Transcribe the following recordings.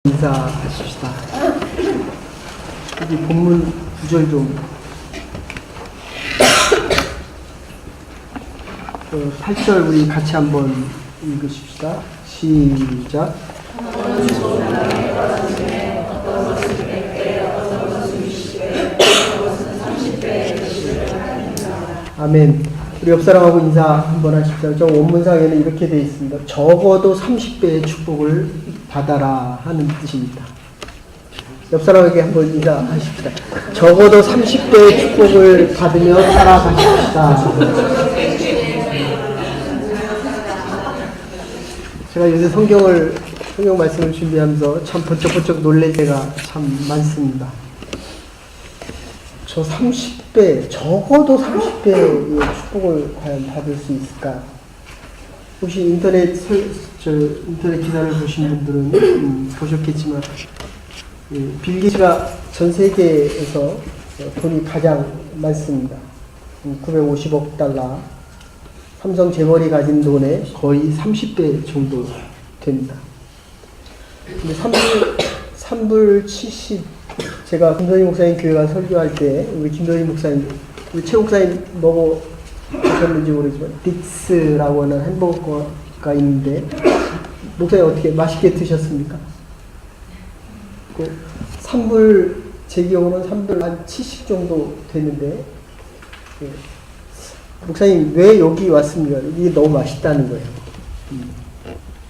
인사하십시다. 여기 본문 구절 좀 8절 우리 같이 한번 읽으십시다. 시작. 아멘. 우리 옆사람하고 인사 한번 하십시오. 저 원문상에는 이렇게 되어 있습니다. 적어도 30배의 축복을 받아라 하는 뜻입니다. 옆사람에게 한번 인사하십시다. 적어도 30배의 축복을 받으며 살아가십시다. 제가 요새 성경 말씀을 준비하면서 참 번쩍번쩍 놀랄 때가 참 많습니다. 저 30배, 적어도 30배의 축복을 과연 받을 수 있을까? 혹시 인터넷 기사를 보신 분들은 보셨겠지만, 빌 게이츠가 전 세계에서 돈이 가장 많습니다. 950억 달러. 삼성 재벌이 가진 돈의 거의 30배 정도 됩니다. 근데 3불 70, 제가 김선희 목사님 교회가 설교할 때, 우리 김선희 목사님, 우리 최 목사님 먹어보셨는지 모르지만, 딕스라고 하는 햄버거가 있는데, 목사님 어떻게 맛있게 드셨습니까? 3불, 제 기억으로는 3불 한 70 정도 되는데, 목사님 왜 여기 왔습니까? 이게 너무 맛있다는 거예요.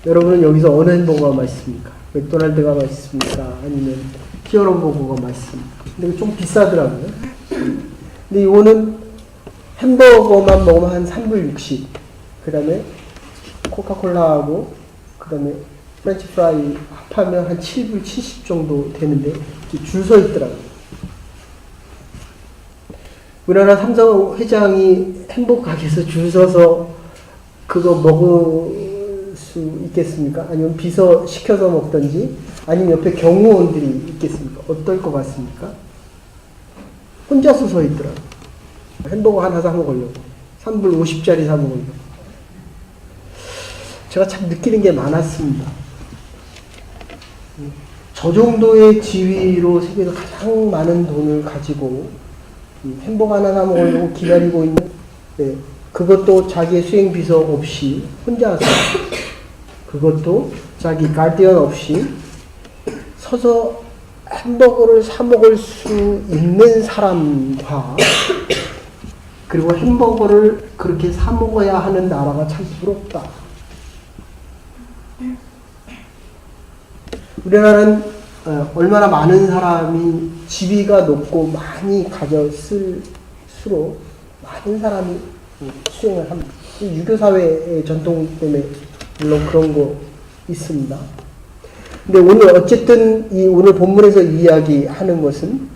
여러분은 여기서 어느 햄버거가 맛있습니까? 맥도날드가 맛있습니까? 아니면 히어로버거가 맛있습니까? 근데 좀 비싸더라고요. 근데 이거는 햄버거만 먹으면 한 3불 60. 그 다음에 코카콜라하고 그 다음에 프렌치 프라이 합하면 한 7불 70 정도 되는데 줄 서 있더라고요. 우리나라 삼성 회장이 햄버거 가게에서 줄 서서 그거 먹을 수 있겠습니까? 아니면 비서 시켜서 먹든지, 아니면 옆에 경호원들이 있겠습니까? 어떨 것 같습니까? 혼자서 서 있더라고요. 햄버거 하나 사 먹으려고. 3불 50짜리 사 먹으려고. 제가 참 느끼는 게 많았습니다. 저 정도의 지위로 세계에서 가장 많은 돈을 가지고 햄버거 하나 사 먹으려고 기다리고 있는, 그것도 자기의 수행 비서 없이 혼자서, 그것도 자기 가디언 없이 서서 햄버거를 사 먹을 수 있는 사람과, 그리고 햄버거를 그렇게 사 먹어야 하는 나라가 참 부럽다. 우리나라는 얼마나 많은 사람이 지위가 높고 많이 가졌을수록 많은 사람이 수행을 합니다. 유교사회의 전통 때문에 물론 그런 거 있습니다. 근데 오늘 어쨌든 오늘 본문에서 이야기하는 것은,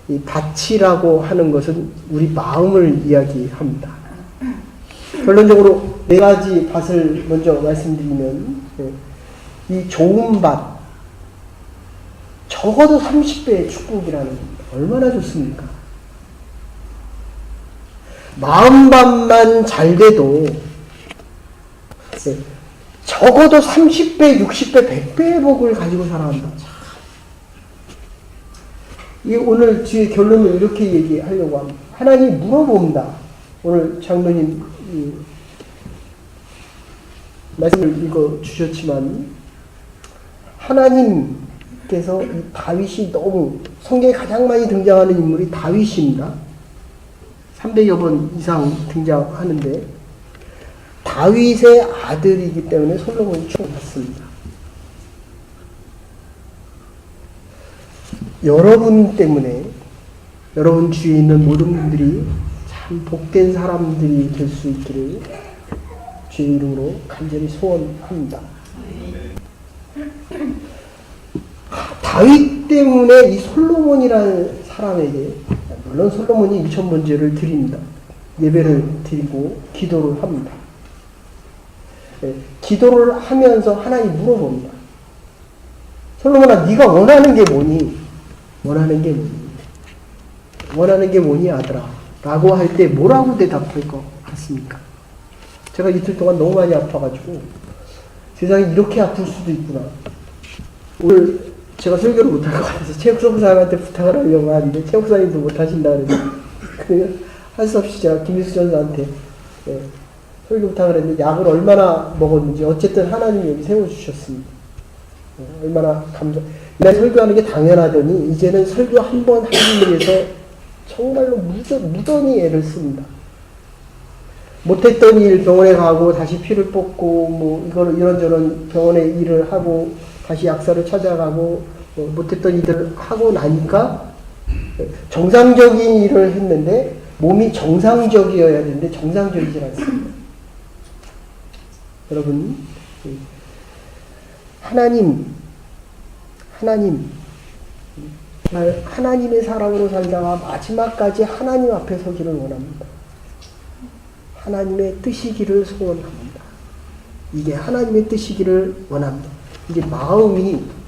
이 밭이라고 하는 것은 우리 마음을 이야기합니다. 결론적으로 4가지 밭을 먼저 말씀드리면, 이 좋은 밭, 적어도 30배의 축복이라는, 얼마나 좋습니까? 마음밭만 잘 돼도 적어도 30배, 60배, 100배의 복을 가지고 살아간다. 이 오늘 뒤에 결론을 이렇게 얘기하려고 합니다. 하나님 물어봅니다. 오늘 장로님 말씀을 읽어 주셨지만, 하나님께서 이 다윗이 너무, 성경에 가장 많이 등장하는 인물이 다윗입니다. 300여 번 이상 등장하는데, 다윗의 아들이기 때문에 솔로몬이 축복받습니다. 여러분 때문에, 여러분 주위에 있는 모든 분들이 참 복된 사람들이 될 수 있기를 주의 이름으로 간절히 소원합니다. 다윗 때문에 이 솔로몬이라는 사람에게, 물론 솔로몬이 2000번제를 드립니다. 예배를 드리고 기도를 합니다. 기도를 하면서 하나님 물어봅니다. 솔로몬아, 네가 원하는 게 뭐니? 원하는 게 뭐니? 원하는 게 뭐니, 아들아? 라고 할 때 뭐라고 대답할 것 같습니까? 제가 이틀 동안 너무 많이 아파가지고 세상이 이렇게 아플 수도 있구나. 오늘 제가 설교를 못할 것 같아서 최욱 목사님한테 부탁을 하려고 하는데 최욱 목사님도 못하신다 그래서 할 수 없이 제가 김일수 전사한테 설교 부탁을 했는데 약을 얼마나 먹었는지 어쨌든 하나님이 여기 세워주셨습니다. 얼마나 옛날 설교하는 게 당연하더니 이제는 설교 한 번 하기 위해서 정말로 무던히 애를 씁니다. 못했던 일 병원에 가고 다시 피를 뽑고 뭐 이걸 이런저런 병원에 일을 하고 다시 약사를 찾아가고 못했던 일을 하고 나니까 정상적인 일을 했는데 몸이 정상적이어야 되는데 정상적이지 않습니다. 여러분 하나님의 사랑으로 살다가 마지막까지 하나님 앞에 서기를 원합니다. 하나님의 뜻이기를 소원합니다. 이게 하나님의 뜻이기를 원합니다. 이게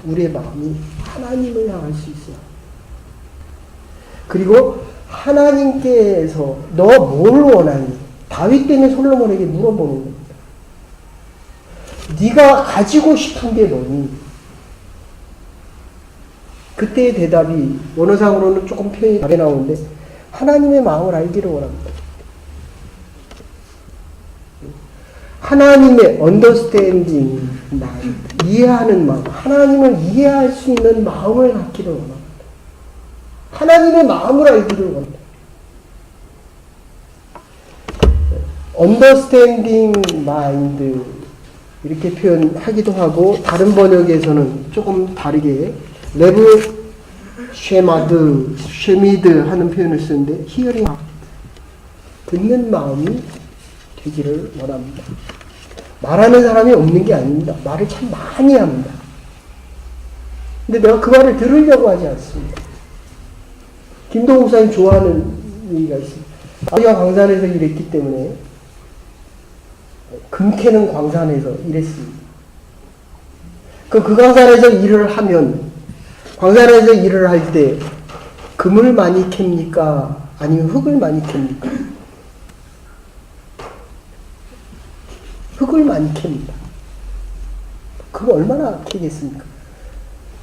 우리의 마음이 하나님을 향할 수 있어요. 그리고 하나님께서 너 뭘 원하니? 다윗 때문에 솔로몬에게 물어보는 겁니다. 네가 가지고 싶은 게 뭐니? 그때의 대답이 원어상으로는 조금 표현이 다르게 나오는데 하나님의 마음을 알기를 원합니다. 하나님의 understanding mind, 이해하는 마음, 하나님을 이해할 수 있는 마음을 갖기를 원합니다. 하나님의 마음을 알기를 원합니다. understanding mind 이렇게 표현하기도 하고 다른 번역에서는 조금 다르게 레브 쉐미드 하는 표현을 쓰는데 hearing heart, 듣는 마음이 되기를 원합니다. 말하는 사람이 없는 게 아닙니다. 말을 참 많이 합니다. 근데 내가 그 말을 들으려고 하지 않습니다. 김동욱 목사님 좋아하는 얘기가 있습니다. 아버지가 광산에서 일했기 때문에 금 캐는 광산에서 일했습니다. 그 광산에서 일을 하면 광산에서 일을 할 때 금을 많이 캡니까? 아니면 흙을 많이 캡니까? 흙을 많이 캡니다. 그거 얼마나 캐겠습니까?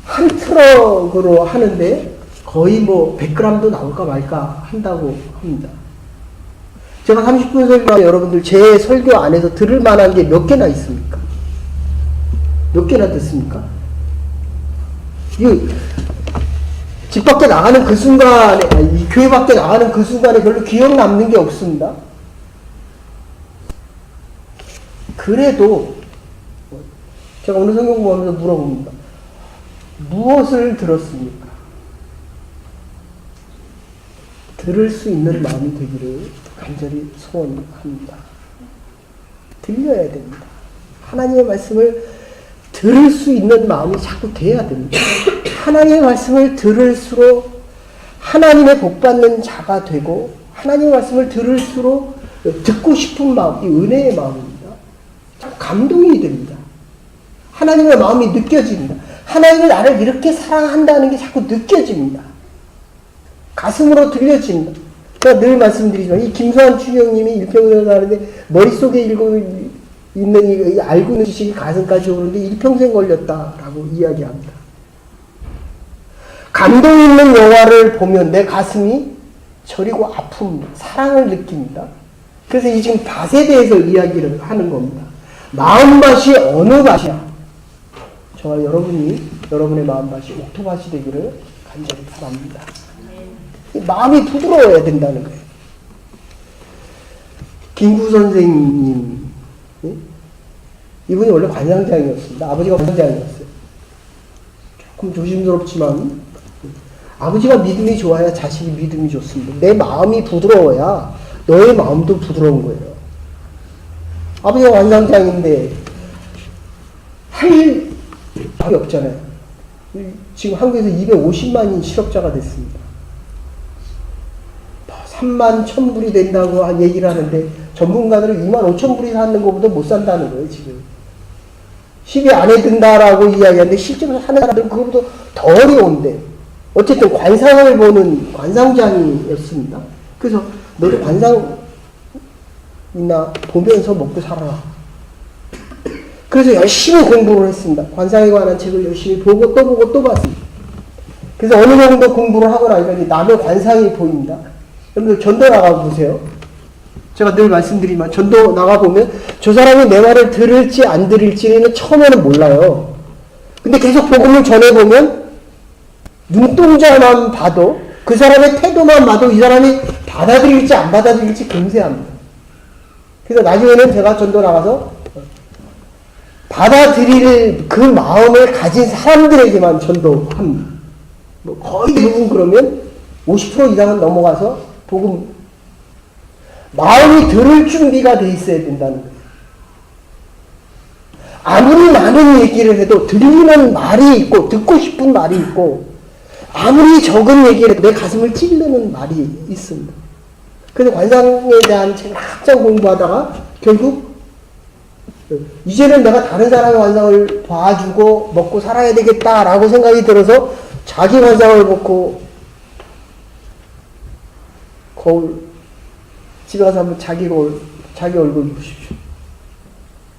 한 트럭으로 하는데 거의 뭐 100g도 나올까 말까 한다고 합니다. 제가 30분 설교 여러분들 제 설교 안에서 들을 만한 게 몇 개나 있습니까? 몇 개나 듣습니까? 집 밖에 나가는 그 순간에, 이 교회 밖에 나가는 그 순간에 별로 기억 남는 게 없습니다. 그래도 제가 오늘 성경 공부하면서 물어봅니다. 무엇을 들었습니까? 들을 수 있는 마음이 되기를 간절히 소원합니다. 들려야 됩니다. 하나님의 말씀을 들을 수 있는 마음이 자꾸 돼야 됩니다. 하나님의 말씀을 들을수록 하나님의 복받는 자가 되고 하나님의 말씀을 들을수록 듣고 싶은 마음, 이 은혜의 마음입니다. 감동이 됩니다. 하나님의 마음이 느껴집니다. 하나님이 나를 이렇게 사랑한다는 게 자꾸 느껴집니다. 가슴으로 들려집니다. 제가 늘 말씀드리지만 이 김수환 추경님이 일평생을 사는데 머릿속에 있는 알고 있는 지식이 가슴까지 오는데 일평생 걸렸다라고 이야기합니다. 감동 있는 영화를 보면 내 가슴이 저리고 아픕니다. 사랑을 느낍니다. 그래서 이 지금 밭에 대해서 이야기를 하는 겁니다. 마음밭이 어느 밭이야? 저와 여러분의 마음밭이 옥토밭이 되기를 간절히 바랍니다. 마음이 부드러워야 된다는 거예요. 김구 선생님, 이분이 원래 관상장이었습니다. 아버지가 관상장이었어요. 조금 조심스럽지만 아버지가 믿음이 좋아야 자식이 믿음이 좋습니다. 내 마음이 부드러워야 너의 마음도 부드러운 거예요. 아버지가 관상장인데 할 답이 없잖아요. 지금 한국에서 250만인 실업자가 됐습니다. 3만 1,000불이 된다고 얘기를 하는데 전문가들은 2만 5천 불이 사는 것보다 못 산다는 거예요. 지금 10이 안에 든다라고 이야기하는데 실제로 사는 사람들은 그것보다 더 어려운데 어쨌든 관상을 보는 관상장이었습니다. 그래서 너도 관상이나 보면서 먹고 살아라. 그래서 열심히 공부를 했습니다. 관상에 관한 책을 열심히 보고 또 봤습니다. 그래서 어느 정도 공부를 하고 나니까 남의 관상이 보입니다. 여러분들 전도 나가보세요. 제가 늘 말씀드리지만 전도 나가보면 저 사람이 내 말을 들을지 안 들을지는 처음에는 몰라요. 근데 계속 복음을 전해보면 눈동자만 봐도 그 사람의 태도만 봐도 이 사람이 받아들일지 안 받아들일지 금세합니다. 그래서 나중에는 제가 전도 나가서 받아들일 그 마음을 가진 사람들에게만 전도합니다. 뭐 거의 대부분 그러면 50% 이상은 넘어가서 복음 마음이 들을 준비가 돼 있어야 된다는 거예요. 아무리 많은 얘기를 해도 들리는 말이 있고 듣고 싶은 말이 있고 아무리 적은 얘기를 해도 내 가슴을 찌르는 말이 있습니다. 그래서 관상에 대한 책을 한참 공부하다가 결국 이제는 내가 다른 사람의 관상을 봐주고 먹고 살아야 되겠다라고 생각이 들어서 자기 관상을 보고 거울 집에 가서 한번 자기 얼굴 보십시오.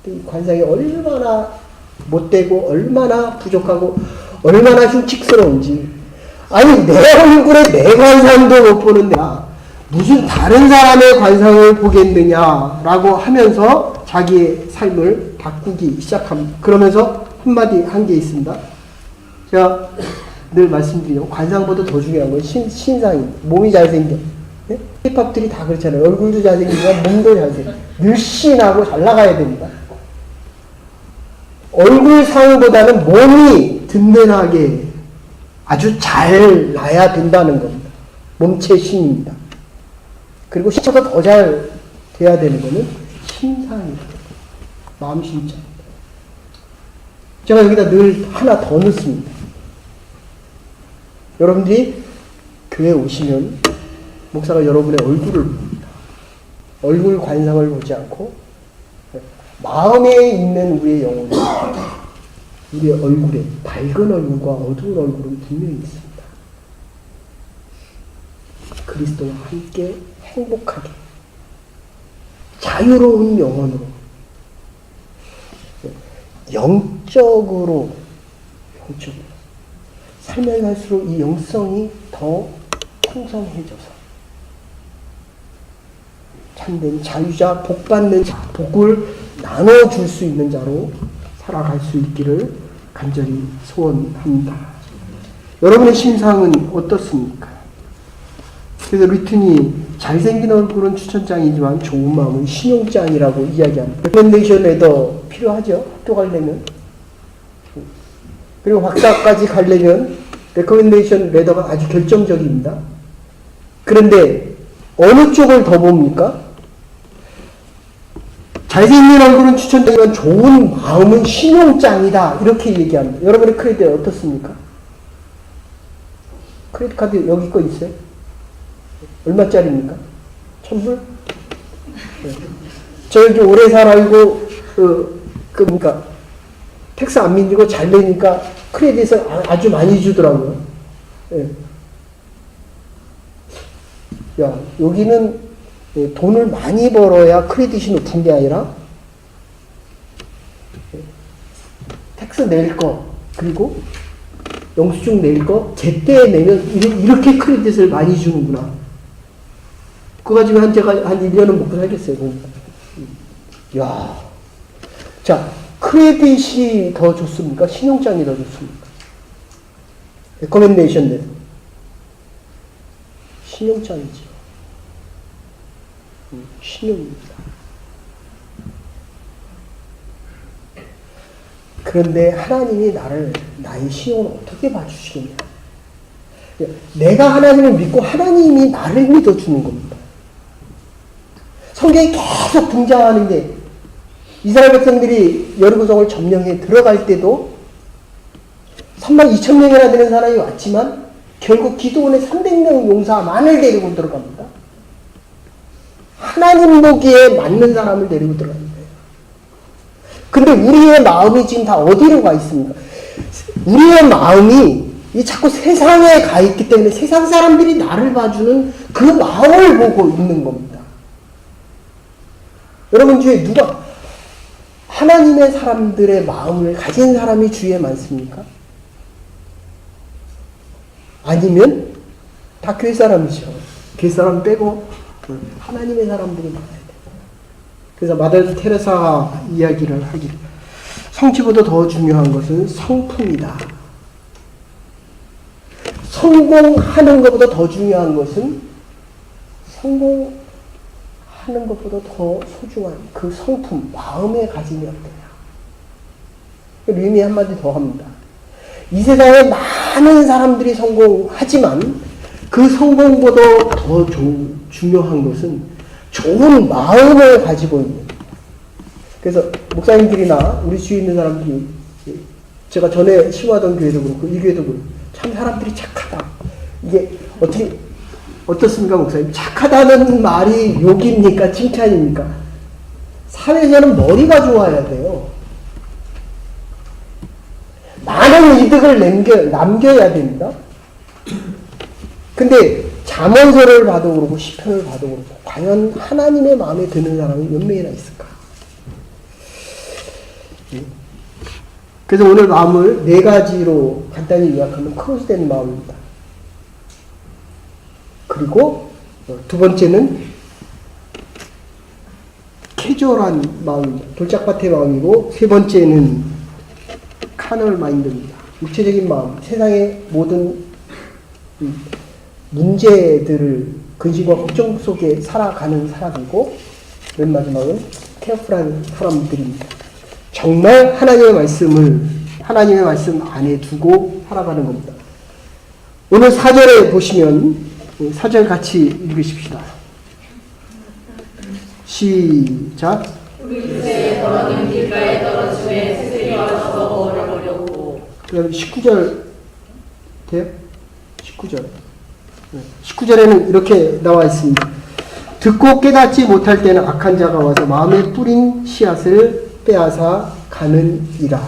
이 관상이 얼마나 못되고 얼마나 부족하고 얼마나 흉측스러운지. 아니 내 얼굴에 내 관상도 못 보는 내가 무슨 다른 사람의 관상을 보겠느냐라고 하면서 자기의 삶을 바꾸기 시작합니다. 그러면서 한마디 한 게 있습니다. 제가 늘 말씀드리죠. 관상보다 더 중요한 건 신상입니다. 몸이 잘생겨. 네? 힙합들이 다 그렇잖아요. 얼굴도 잘생기지만 몸도 잘생겨. 늘씬하고 잘 나가야 됩니다. 얼굴상보다는 몸이 든든하게 아주 잘 나야 된다는 겁니다. 몸체 신입니다. 그리고 신체가 더 잘 돼야 되는 거는 심상입니다. 마음 심자. 제가 여기다 늘 하나 더 넣습니다. 여러분들이 교회 오시면 목사가 여러분의 얼굴을 봅니다. 얼굴 관상을 보지 않고 마음에 있는 우리의 영혼, 우리의 얼굴에 밝은 얼굴과 어두운 얼굴은 분명히 있습니다. 그리스도와 함께 행복하게 자유로운 영혼으로 영적으로 살면 살수록 이 영성이 더 풍성해져서 참된 자유자, 복받는 자, 복을 나눠줄 수 있는 자로 살아갈 수 있기를 간절히 소원합니다. 여러분의 심상은 어떻습니까? 그래서 리튼이 잘생긴 얼굴은 추천장이지만 좋은 마음은 신용장이라고 이야기합니다. 레코멘데이션 레더 필요하죠? 학교 가려면. 그리고 박사까지 가려면 레코멘데이션 레더가 아주 결정적입니다. 그런데 어느 쪽을 더 봅니까? 잘생긴 얼굴은 추천장이지만 좋은 마음은 신용장이다. 이렇게 얘기합니다. 여러분의 크레딧 어떻습니까? 크레딧 카드 여기 거 있어요? 얼마짜리입니까? 1,000불? 네. 저 여기 오래 살아있고, 그러니까, 텍스 안 밀리고 잘 내니까 크레딧을 아주 많이 주더라고요. 네. 야, 여기는 돈을 많이 벌어야 크레딧이 높은 게 아니라, 텍스 낼 거, 그리고 영수증 낼 거, 제때 내면 이렇게 크레딧을 많이 주는구나. 그거 가지고 제가 한 1년은 먹고 살겠어요. 야, 자, 크레딧이 더 좋습니까? 신용장이 더 좋습니까? 레코멘데이션 신용장이죠. 신용입니다. 그런데 하나님이 나의 신용을 어떻게 봐주시겠냐? 내가 하나님을 믿고 하나님이 나를 믿어주는 겁니다. 성경에 계속 등장하는 게 이스라엘 백성들이 여리고성을 점령해 들어갈 때도 32,000명이나 되는 사람이 왔지만 결국 기드온의 300명 용사만을 데리고 들어갑니다. 하나님 보기에 맞는 사람을 데리고 들어가는 거예요. 근데 우리의 마음이 지금 다 어디로 가 있습니까? 우리의 마음이 자꾸 세상에 가 있기 때문에 세상 사람들이 나를 봐주는 그 마음을 보고 있는 겁니다. 여러분 주위에 누가 하나님의 사람들의 마음을 가진 사람이 주위에 많습니까? 아니면 다 교회 사람이죠. 교회 사람 빼고 하나님의 사람들이 많아야 돼. 그래서 마더 테레사 이야기를 하기를 성취보다 더 중요한 것은 성품이다. 성공하는 것보다 더 중요한 것은 성공하는 것보다 더 소중한 그 성품, 마음의 가짐이 어떠냐. 류미 한마디 더 합니다. 이 세상에 많은 사람들이 성공하지만 그 성공보다 더 중요한 것은 좋은 마음을 가지고 있는. 그래서 목사님들이나 우리 주위에 있는 사람들이 제가 전에 심화하던 교회도 그렇고 이 교회도 그렇고 참 사람들이 착하다. 이게 어떻습니까 목사님? 착하다는 말이 욕입니까? 칭찬입니까? 사회에서는 머리가 좋아야 돼요. 많은 이득을 남겨야 됩니다. 근데 잠언서를 봐도 그렇고 시편을 봐도 그렇고 과연 하나님의 마음에 드는 사람이 몇 명이나 있을까? 그래서 오늘 마음을 네 가지로 간단히 요약하면 크로스된 마음입니다. 그리고 두 번째는 캐주얼한 마음입니다. 돌짝밭의 마음이고 세 번째는 카널 마인드입니다. 육체적인 마음, 세상의 모든 문제들을 근심과 걱정 속에 살아가는 사람이고 맨 마지막은 케어풀한 사람들입니다. 정말 하나님의 말씀 안에 두고 살아가는 겁니다. 오늘 4절에 보시면 4절 같이 읽으십시다. 시작. 우리 주제에 떨어진 길가에 떨어지매 새들이 와서 먹어버렸고. 그 다음에 19절 돼요? 19절. 19절에는 이렇게 나와 있습니다. 듣고 깨닫지 못할 때는 악한 자가 와서 마음에 뿌린 씨앗을 빼앗아 가느니라.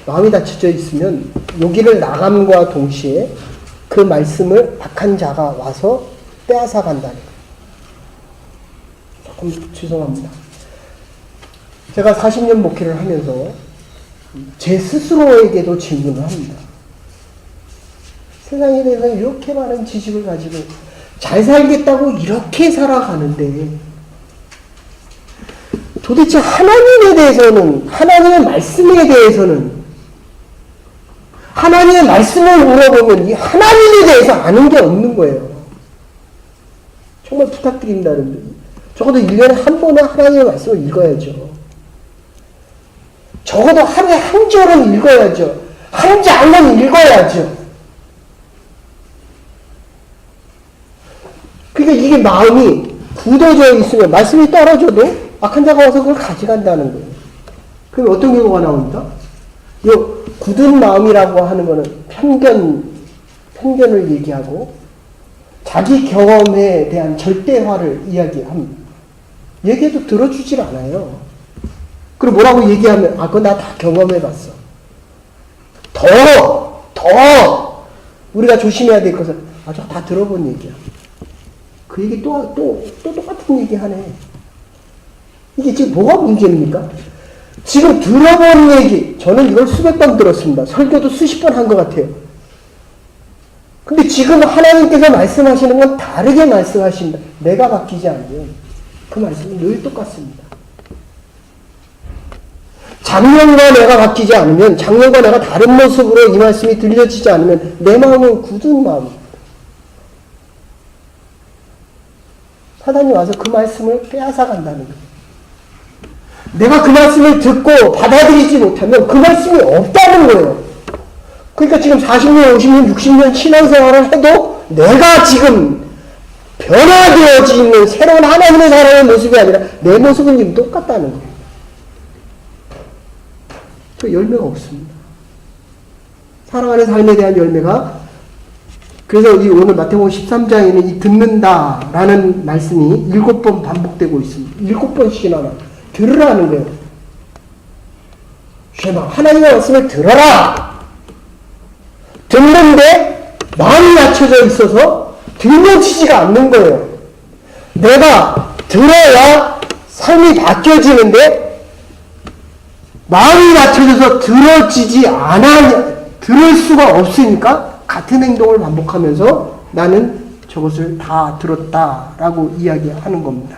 마음이 닫혀져 있으면 여기를 나감과 동시에 그 말씀을 악한 자가 와서 빼앗아 간다는 거예요. 조금 죄송합니다. 제가 40년 목회를 하면서 제 스스로에게도 질문을 합니다. 세상에 대해서 이렇게 많은 지식을 가지고 잘 살겠다고 이렇게 살아가는데 도대체 하나님에 대해서는, 하나님의 말씀에 대해서는, 하나님의 말씀을 물어보면 이 하나님에 대해서 아는 게 없는 거예요. 정말 부탁드립니다, 여러분들. 적어도 1년에 한 번은 하나님의 말씀을 읽어야죠. 적어도 하루에 한 절은 읽어야죠. 한 장은 읽어야죠. 그러니까 이게 마음이 굳어져 있으면 말씀이 떨어져도 악한 자가 와서 그걸 가져간다는 거예요. 그럼 어떤 경우가 나옵니까? 이 굳은 마음이라고 하는 거는 편견을 얘기하고 자기 경험에 대한 절대화를 이야기합니다. 얘기해도 들어주질 않아요. 그리고 뭐라고 얘기하면 그건 나 다 경험해봤어. 더 우리가 조심해야 될 것은 저 다 들어본 얘기야. 그 얘기 또 똑같은 얘기 하네. 이게 지금 뭐가 문제입니까? 지금 들어본 얘기, 저는 이걸 수백 번 들었습니다. 설교도 수십 번 한 것 같아요. 근데 지금 하나님께서 말씀하시는 건 다르게 말씀하신다. 내가 바뀌지 않으면 그 말씀은 늘 똑같습니다. 작년과 내가 바뀌지 않으면, 작년과 내가 다른 모습으로 이 말씀이 들려지지 않으면 내 마음은 굳은 마음입니다. 사단이 와서 그 말씀을 빼앗아 간다는 거예요. 내가 그 말씀을 듣고 받아들이지 못하면 그 말씀이 없다는 거예요. 그러니까 지금 40년, 50년, 60년 신앙생활을 해도 내가 지금 변화되어지 있는 새로운 하나님의 사람의 모습이 아니라 내 모습은 지금 똑같다는 거예요. 그 열매가 없습니다. 살아가는 삶에 대한 열매가, 그래서 이 오늘 마태복음 13장에는 이 듣는다라는 말씀이 7번 반복되고 있습니다. 7번씩이나 들으라는 거예요. 쉐마, 하나님의 말씀을 들어라! 듣는데 마음이 낮춰져 있어서 들려지지가 않는 거예요. 내가 들어야 삶이 바뀌어지는데 마음이 낮춰져서 들을 수가 없으니까 같은 행동을 반복하면서 나는 저것을 다 들었다라고 이야기하는 겁니다.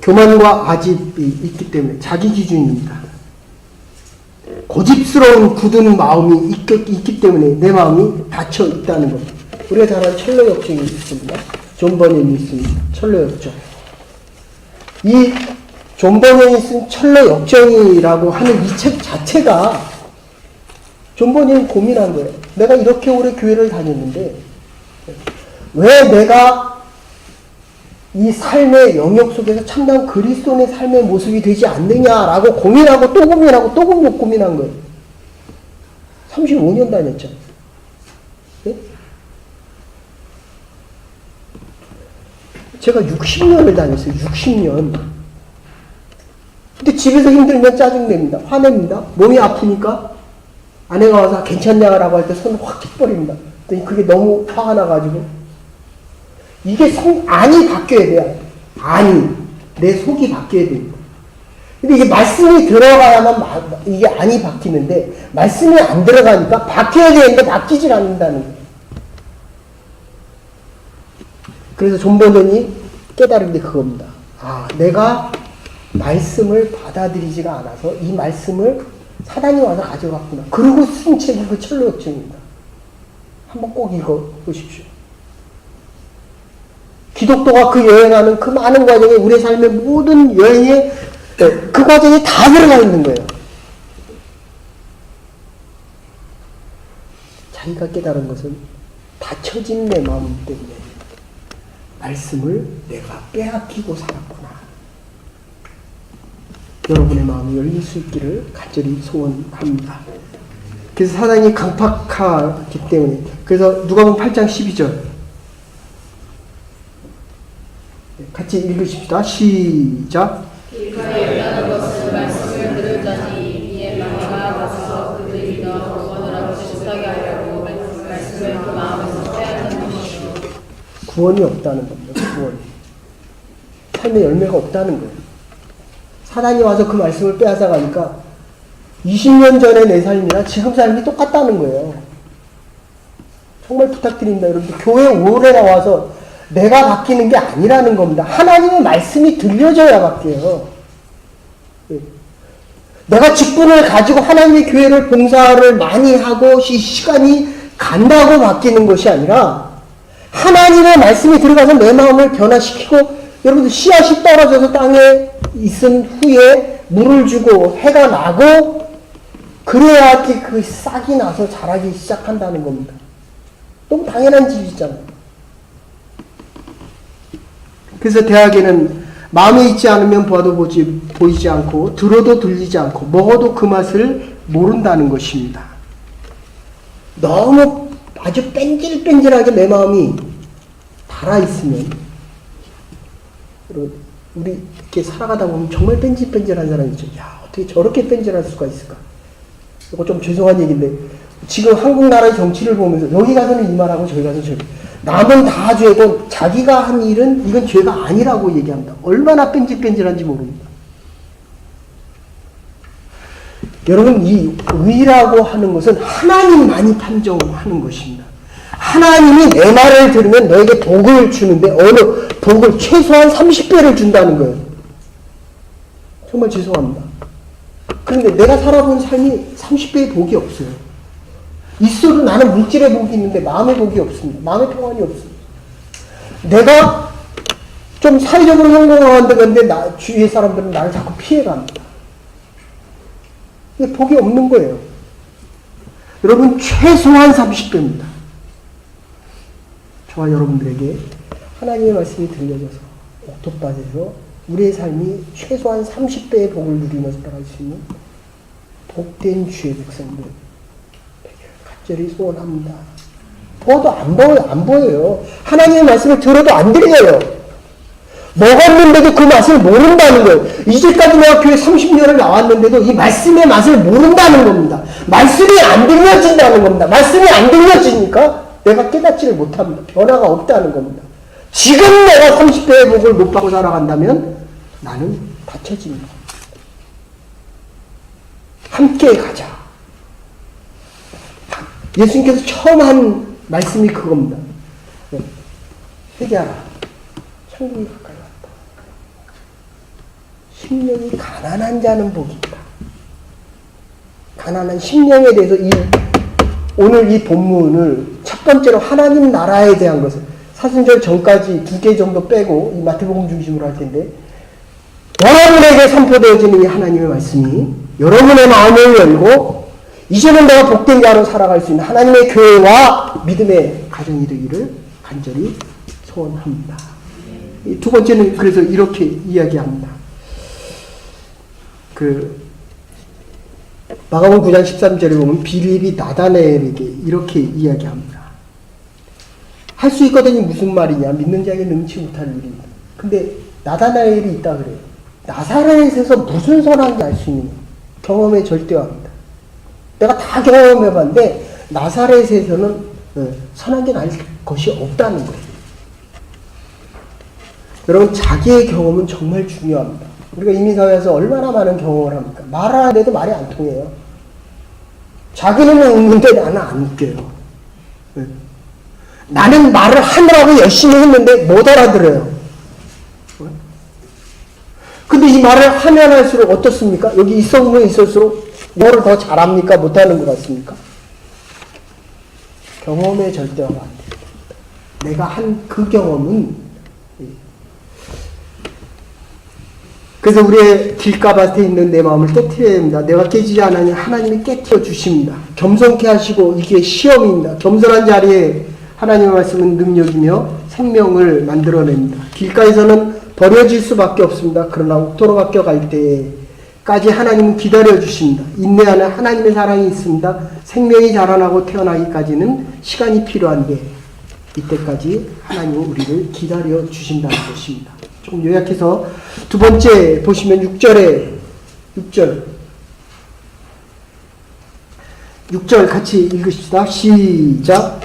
교만과 아집이 있기 때문에 자기 기준입니다. 고집스러운 굳은 마음이 있기 때문에 내 마음이 닫혀 있다는 겁니다. 우리가 잘 아는 철로 역정이 있습니다. 존 버년이 있습니다. 철로 역정. 이 존 버년이 쓴 철로 역정이라고 하는 이 책 자체가 존 버년이 고민한 거예요. 내가 이렇게 오래 교회를 다녔는데 왜 내가 이 삶의 영역 속에서 참다운 그리스도인의 삶의 모습이 되지 않느냐라고 고민하고 또 고민하고 또 고민한 거예요. 35년 다녔잖아요. 네? 제가 60년을 다녔어요. 60년. 근데 집에서 힘들면 짜증냅니다. 화냅니다. 몸이 아프니까 아내가 와서 괜찮냐라고 할 때 손을 확 쳐버립니다. 그게 너무 화가 나가지고 이게 안이 바뀌어야 돼요. 안이. 내 속이 바뀌어야 됩니다. 근데 이게 말씀이 들어가야만 이게 안이 바뀌는데 말씀이 안 들어가니까 바뀌어야 되는데 바뀌질 않는다는 거예요. 그래서 존 버년이 깨달은 게 그겁니다. 아, 내가 말씀을 받아들이지가 않아서 이 말씀을 사단이 와서 가져갔구나. 그리고 쓴 책이 그 철로 역정입니다. 한번 꼭 읽어보십시오. 기독교가 그 여행하는 그 많은 과정에 우리의 삶의 모든 여행에 그 과정이 다 들어가 있는 거예요. 자기가 깨달은 것은 닫혀진 내 마음 때문에 말씀을 내가 빼앗기고 살았구나. 여러분의 마음이 열릴 수 있기를 간절히 소원합니다. 그래서 사단이 강팍하기 때문에 그래서 누가복음 8장 12절 같이 읽으십시다. 시작. 길가에 있다는 것은 말씀을 들을 자니 이에 망해가 가서 그들이 너 구원을 하고 싶사게 하려고 말씀을 그 마음에서 빼앗는 것이요. 구원이 없다는 겁니다. 구원이. 삶의 열매가 없다는 거예요. 사단이 와서 그 말씀을 빼앗아 가니까 20년 전의 내 삶이나 지금 삶이 똑같다는 거예요. 정말 부탁드립니다. 여러분들 교회 오래 나와서 내가 바뀌는 게 아니라는 겁니다. 하나님의 말씀이 들려져야 바뀌어요. 내가 직분을 가지고 하나님의 교회를 봉사를 많이 하고 시간이 간다고 바뀌는 것이 아니라 하나님의 말씀이 들어가서 내 마음을 변화시키고 여러분들 씨앗이 떨어져서 땅에 있은 후에 물을 주고 해가 나고 그래야지 그 싹이 나서 자라기 시작한다는 겁니다. 너무 당연한 일이잖아요. 그래서 대학에는 마음에 있지 않으면 봐도 보이지 않고 들어도 들리지 않고 먹어도 그 맛을 모른다는 것입니다. 너무 아주 뺀질뺀질하게 내 마음이 달아있으면 우리 이렇게 살아가다 보면 정말 뺀질뺀질한 사람이 있죠. 야, 어떻게 저렇게 뺀질할 수가 있을까? 이거 좀 죄송한 얘기인데 지금 한국 나라의 정치를 보면서 여기 가서는 이 말하고 저기 가서는 저기 남은 다 죄고 자기가 한 일은 이건 죄가 아니라고 얘기합니다. 얼마나 뺀질뺀질한지 모릅니다. 여러분 이 의라고 하는 것은 하나님만이 판정하는 것입니다. 하나님이 내 말을 들으면 너에게 복을 주는데 어느 복을 최소한 30배를 준다는 거예요. 정말 죄송합니다. 그런데 내가 살아본 삶이 30배의 복이 없어요. 있어도 나는 물질의 복이 있는데 마음의 복이 없습니다. 마음의 평안이 없습니다. 내가 좀 사회적으로 성공을 하는데 주위의 사람들은 나를 자꾸 피해갑니다. 이게 복이 없는 거예요. 여러분 최소한 30배입니다. 저와 여러분들에게 하나님의 말씀이 들려져서 옥토밭에서 우리의 삶이 최소한 30배의 복을 누리면서 살아갈 수 있는 복된 주의 백성들 간절히 소원합니다. 보아도 안 보여요. 하나님의 말씀을 들어도 안 들려요. 먹었는데도 그 맛을 모른다는 거예요. 이제까지 내가 교회 30년을 나왔는데도 이 말씀의 맛을 모른다는 겁니다. 말씀이 안 들려진다는 겁니다. 말씀이 안 들려지니까 내가 깨닫지를 못합니다. 변화가 없다는 겁니다. 지금 내가 30배의 복을 못 받고 살아간다면 나는 닫혀집니다. 함께 가자. 예수님께서 처음 한 말씀이 그겁니다. 회개하라. 천국이 가까이 왔다. 심령이 가난한 자는 복이 있다. 가난한 심령에 대해서 오늘 이 본문을 첫 번째로 하나님 나라에 대한 것을 사순절 전까지 2개 정도 빼고 이 마태복음 중심으로 할 텐데 여러분에게 선포되어지는 이 하나님의 말씀이 여러분의 마음을 열고 이제는 내가 복된 자로 살아갈 수 있는 하나님의 교회와 믿음의 가정이 되기를 간절히 소원합니다. 두 번째는 그래서 이렇게 이야기합니다. 마가복음 9장 13절에 보면 빌립이 나다나엘에게 이렇게 이야기합니다. 할 수 있거든요. 무슨 말이냐. 믿는 자에게 능치 못할 일입니다. 근데 나다나엘이 있다 그래요. 나사렛에서 무슨 선한지 알 수 있는 경험의 절대화입니다. 내가 다 경험해봤는데 나사렛에서는 선한 게 날 것이 없다는 거예요. 여러분 자기의 경험은 정말 중요합니다. 우리가 이민사회에서 얼마나 많은 경험을 합니까? 말하는데도 말이 안 통해요. 자기는 웃는데 나는 안 웃겨요. 나는 말을 하느라고 열심히 했는데 못 알아들어요. 근데 이 말을 하면 할수록 어떻습니까? 여기 있어보면 있을수록 뭐를 더 잘합니까? 못하는 것 같습니까? 경험의 절대화가 안 됩니다. 내가 한 그 경험은 그래서 우리의 길가밭에 있는 내 마음을 깨트려야 됩니다. 내가 깨지지 않으니 하나님이 깨트려 주십니다. 겸손케 하시고 이게 시험입니다. 겸손한 자리에 하나님의 말씀은 능력이며 생명을 만들어냅니다. 길가에서는 버려질 수밖에 없습니다. 그러나 옥토로 바뀌어 갈 때까지 하나님은 기다려 주십니다. 인내하는 하나님의 사랑이 있습니다. 생명이 자라나고 태어나기까지는 시간이 필요한데 이때까지 하나님은 우리를 기다려 주신다는 것입니다. 좀 요약해서 두 번째 보시면 6절 같이 읽으십시다. 시작.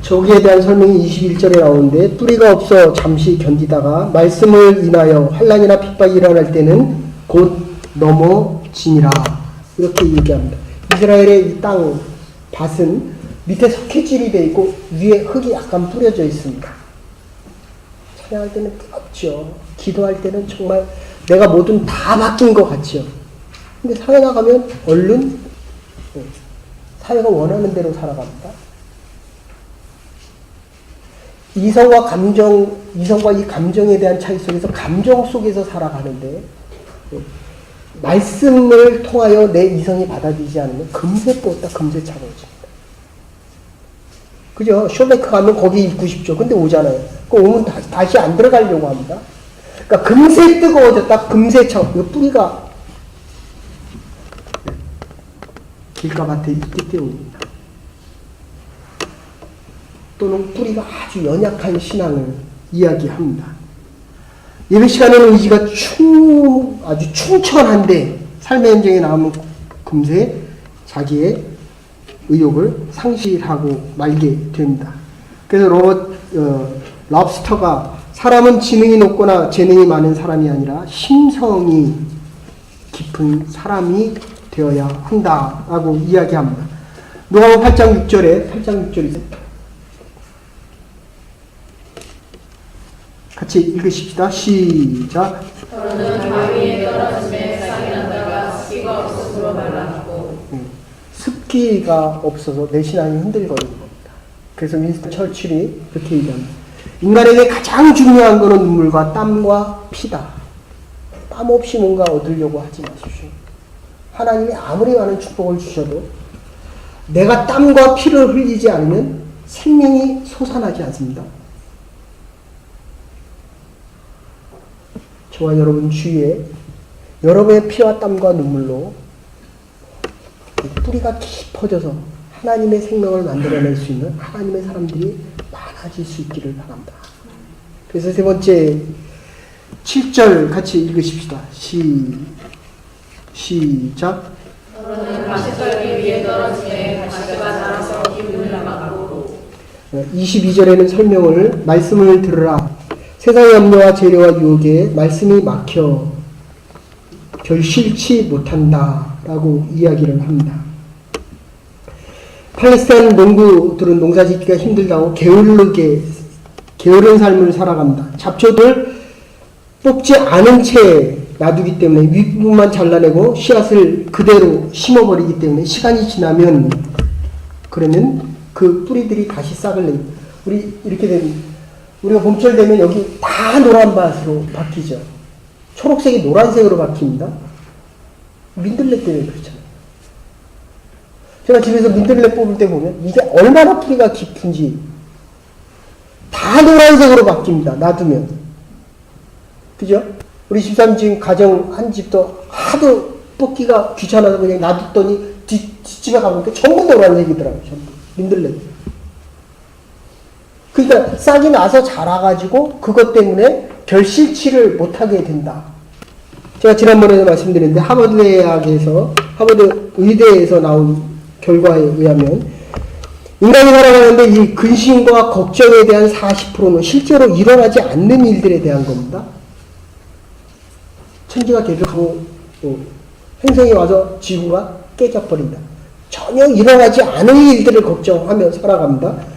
저기에 대한 설명이 21절에 나오는데 뿌리가 없어 잠시 견디다가 말씀을 인하여 환난이나 핍박이 일어날 때는 곧 넘어지니라. 이렇게 얘기합니다. 이스라엘의 이 땅 밭은 밑에 석회질이 되어 있고 위에 흙이 약간 뿌려져 있습니다. 찬양할 때는 뜨겁죠. 기도할 때는 정말 내가 뭐든 다 바뀐 것 같죠. 근데 사회 나가면 얼른 사회가 원하는 대로 살아갑니다. 이성과 이 감정에 대한 차이 속에서 감정 속에서 살아가는데 말씀을 통하여 내 이성이 받아들이지 않으면 금세 뻗다 금세 차가워집니다. 그죠? 쇼메크 가면 거기 있고 싶죠. 근데 오잖아요. 그 오면 다시 안 들어가려고 합니다. 그러니까 금세 뜨거워졌다 금세 차고 이 뿌리가 길가밭에 있기 때문입니다. 또는 뿌리가 아주 연약한 신앙을 이야기합니다. 예배 시간에는 의지가 아주 충천한데 삶의 현장에 나오면 금세 자기의 의욕을 상실하고 말게 됩니다. 그래서 랍스터가 사람은 지능이 높거나 재능이 많은 사람이 아니라 심성이 깊은 사람이 되어야 한다라고 이야기합니다. 누가복음 8장 6절이 같이 읽으십시다. 시작. 더러는 바위에 떨어짐에 싹이 난다가 습기가 없어서 말랐고. 습기가 없어서 내 신앙이 흔들거리는 겁니다. 그래서 윈스턴 철칠이 이렇게 얘기합니다. 인간에게 가장 중요한 것은 눈물과 땀과 피다. 땀 없이 뭔가 얻으려고 하지 마십시오. 하나님이 아무리 많은 축복을 주셔도 내가 땀과 피를 흘리지 않으면 생명이 솟아나지 않습니다. 저와 여러분 주위에 여러분의 피와 땀과 눈물로 뿌리가 깊어져서 하나님의 생명을 만들어낼 수 있는 하나님의 사람들이 많아질 수 있기를 바랍니다. 그래서 세 번째 7절 같이 읽으십시다. 시작. 더러는 가시떨기 위에 떨어짐에 가시가 자라서 기운을 막고. 22절에는 설명을 말씀을 들으라. 세상의 염려와 재료와 유혹에 말씀이 막혀 결실치 못한다라고 이야기를 합니다. 팔레스타인 농부들은 농사짓기가 힘들다고 게으른 삶을 살아갑니다. 잡초들 뽑지 않은 채 놔두기 때문에 윗부분만 잘라내고 씨앗을 그대로 심어버리기 때문에 시간이 지나면 그러면 그 뿌리들이 다시 싹을 냅니다. 이렇게 되면 우리가 봄철 되면 여기 다 노란밭으로 바뀌죠. 초록색이 노란색으로 바뀝니다. 민들레 때문에 그렇잖아요. 제가 집에서 민들레 뽑을 때 보면 이게 얼마나 뿌리가 깊은지 다 노란색으로 바뀝니다. 놔두면. 그죠? 우리 집사님 지금 가정 한 집도 하도 뽑기가 귀찮아서 그냥 놔뒀더니 뒷집에 가보니까 전부 노란색이더라고요. 전부. 민들레. 그러니까 싹이 나서 자라가지고 그것 때문에 결실치를 못하게 된다. 제가 지난번에도 말씀드렸는데 하버드 의대에서 나온 결과에 의하면 인간이 살아가는데 이 근심과 걱정에 대한 40%는 실제로 일어나지 않는 일들에 대한 겁니다. 천지가 계속하고 행성이 와서 지구가 깨져버린다. 전혀 일어나지 않은 일들을 걱정하며 살아갑니다.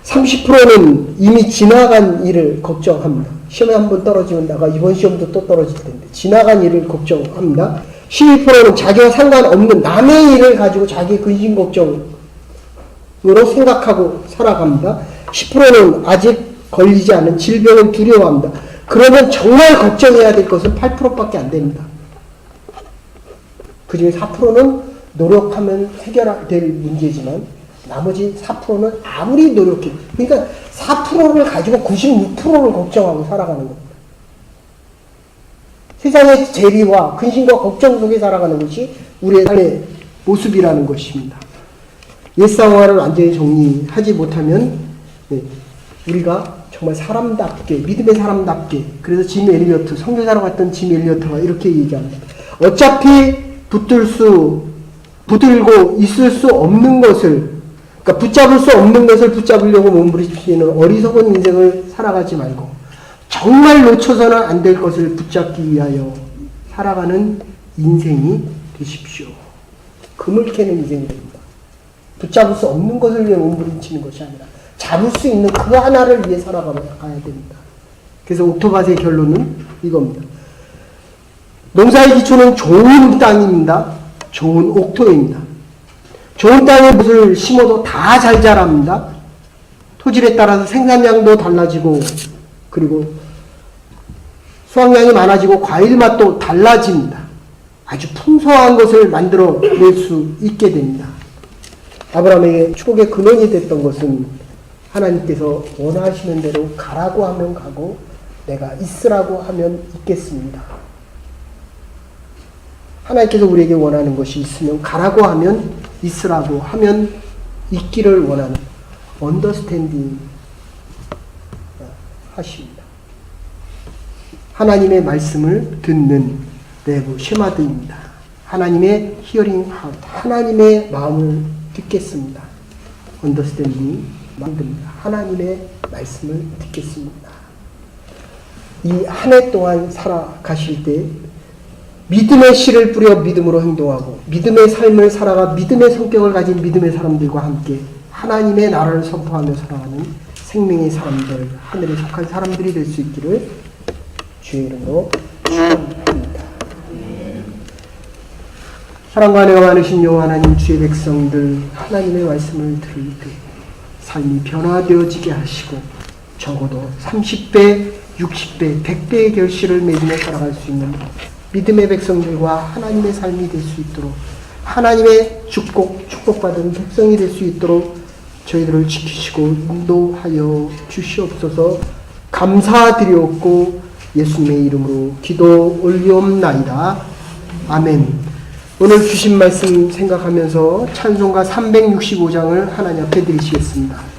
30%는 이미 지나간 일을 걱정합니다. 시험에 한번 떨어지면 나가 이번 시험도 또 떨어질 텐데 지나간 일을 걱정합니다. 12%는 자기와 상관없는 남의 일을 가지고 자기 근심 걱정으로 생각하고 살아갑니다. 10%는 아직 걸리지 않은 질병을 두려워합니다. 그러면 정말 걱정해야 될 것은 8%밖에 안 됩니다. 그 중에 4%는 노력하면 해결될 문제지만 나머지 4%는 아무리 노력해. 그러니까 4%를 가지고 96%를 걱정하고 살아가는 겁니다. 세상의 재리와 근심과 걱정 속에 살아가는 것이 우리의 삶의 모습이라는 것입니다. 옛상황을 완전히 정리하지 못하면 우리가 정말 사람답게, 믿음의 사람답게, 그래서 짐 엘리어트, 선교사로 갔던 짐 엘리어트가 이렇게 얘기합니다. 어차피 붙들고 있을 수 없는 것을, 그러니까 붙잡을 수 없는 것을 붙잡으려고 몸부림치는 어리석은 인생을 살아가지 말고 정말 놓쳐서는 안 될 것을 붙잡기 위하여 살아가는 인생이 되십시오. 금을 캐는 인생이 됩니다. 붙잡을 수 없는 것을 위해 몸부림치는 것이 아니라 잡을 수 있는 그 하나를 위해 살아가야 됩니다. 그래서 옥토밭의 결론은 이겁니다. 농사의 기초는 좋은 땅입니다. 좋은 옥토입니다. 좋은 땅에 무엇을 심어도 다 잘 자랍니다. 토질에 따라서 생산량도 달라지고 그리고 수확량이 많아지고 과일 맛도 달라집니다. 아주 풍성한 것을 만들어낼 수 있게 됩니다. 아브라함에게 축복의 근원이 됐던 것은 하나님께서 원하시는 대로 가라고 하면 가고 내가 있으라고 하면 있겠습니다. 하나님께서 우리에게 원하는 것이 있으면 가라고 하면 있으라고 하면 있기를 원하는 언더스탠딩 하십니다. 하나님의 말씀을 듣는 내부 쉐마드입니다. 하나님의 히어링 하트, 하나님의 마음을 듣겠습니다. 언더스탠딩 만듭니다. 하나님의 말씀을 듣겠습니다. 이 한 해 동안 살아가실 때 믿음의 씨를 뿌려 믿음으로 행동하고 믿음의 삶을 살아가 믿음의 성격을 가진 믿음의 사람들과 함께 하나님의 나라를 선포하며 살아가는 생명의 사람들, 하늘에 속한 사람들이 될 수 있기를 주의 이름으로 축원합니다. 사랑과 은혜가 많으신 여호와 하나님, 주의 백성들 하나님의 말씀을 들을 때 삶이 변화되어지게 하시고 적어도 30배, 60배, 100배의 결실을 맺으며 살아갈 수 있는 믿음의 백성들과 하나님의 삶이 될 수 있도록 하나님의 축복받은 백성이 될 수 있도록 저희들을 지키시고 인도하여 주시옵소서. 감사드리옵고 예수님의 이름으로 기도 올리옵나이다. 아멘. 오늘 주신 말씀 생각하면서 찬송가 365장을 하나님 앞에 드리시겠습니다.